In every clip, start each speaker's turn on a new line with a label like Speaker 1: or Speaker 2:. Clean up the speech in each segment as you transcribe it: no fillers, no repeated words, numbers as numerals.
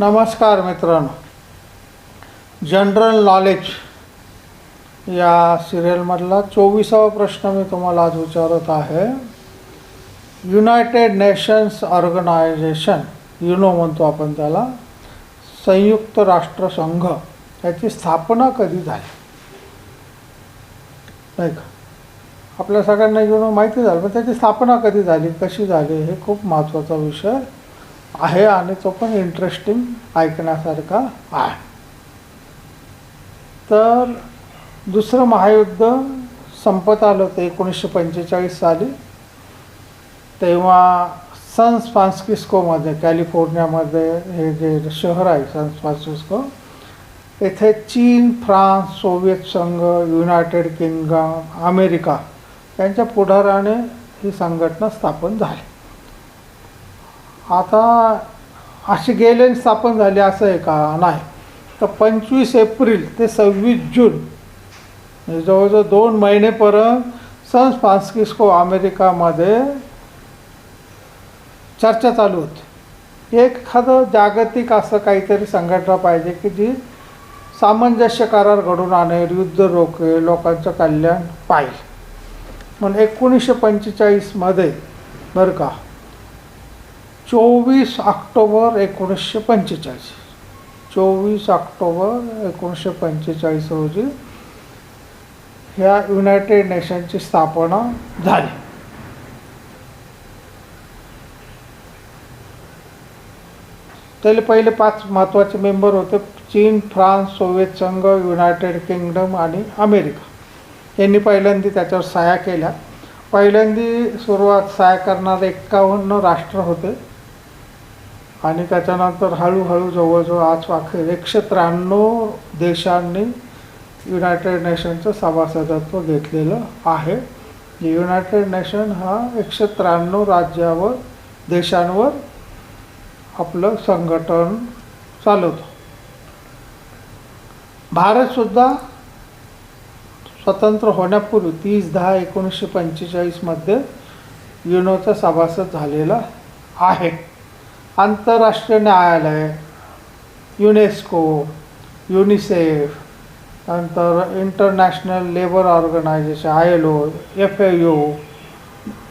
Speaker 1: नमस्कार मित्रांनो, general knowledge या सिरियलमधला 24वा प्रश्न मी तुम्हाला आज विचारत आहे. युनायटेड नेशन्स ऑर्गनायझेशन, युनो म्हणतो आपण त्याला, संयुक्त राष्ट्रसंघ, याची स्थापना कधी झाली? नाही का, आपल्या सगळ्यांना युनो माहिती झालं, पण त्याची स्थापना कधी झाली, कशी झाली, हे खूप महत्त्वाचा विषय आहे आणि तो पण इंटरेस्टिंग ऐकण्यासारखा आहे. तर दुसरं महायुद्ध संपत आलं होतं 1945 साली. तेव्हा सान फ्रान्सिस्कोमध्ये, कॅलिफोर्नियामध्ये हे जे शहर आहे सान फ्रान्सिस्को, येथे चीन, फ्रान्स, सोव्हिएत संघ, युनायटेड किंगडम, अमेरिका यांच्या पुढाऱ्याने ही संघटना स्थापन झाली. आता अशी गेले स्थापन झाली असं आहे का? नाही. तर 25 एप्रिल ते 26 जून म्हणजे जवळजवळ 2 महिनेपर्यंत सान फ्रान्सिस्को अमेरिकामध्ये चर्चा चालू होती. एखादं जागतिक असं काहीतरी संघटना पाहिजे की जी सामंजस्य करार घडून आणेल, युद्ध रोखेल, लोकांचं कल्याण पाहिजे. म्हणून 1945मध्ये बरं का, 24 ऑक्टोबर 1945, 24 ऑक्टोबर 1945 रोजी ह्या युनायटेड नेशनची स्थापना झाली. त्याला पहिले 5 महत्त्वाचे मेंबर होते: चीन, फ्रान्स, सोव्हिएत संघ, युनायटेड किंगडम आणि अमेरिका. यांनी पहिल्यांदा त्याच्यावर सह्या केल्या. पहिल्यांदा सुरुवात सह्या करणारे 51 राष्ट्र होते आणि त्याच्यानंतर हळूहळू जवळजवळ आज अखेर 193 देशांनी युनायटेड नेशनचं सभासदत्व घेतलेलं आहे. युनायटेड नेशन हा 193 राज्यावर, देशांवर आपलं संघटन चालवतं. भारतसुद्धा स्वतंत्र होण्यापूर्वी 30/10/1945मध्ये युनोचा सभासद झालेला आहे. आंतरराष्ट्रीय न्यायालय, युनेस्को, युनिसेफ, नंतर International Labour Organization ILO, FAO,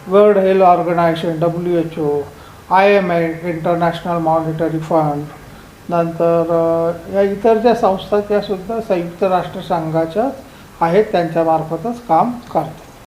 Speaker 1: World Health Organization WHO, IMF International Monetary Fund, नंतर या इतर ज्या संस्था त्यासुद्धा संयुक्त राष्ट्रसंघाच्याच आहेत, त्यांच्यामार्फतच काम करतात.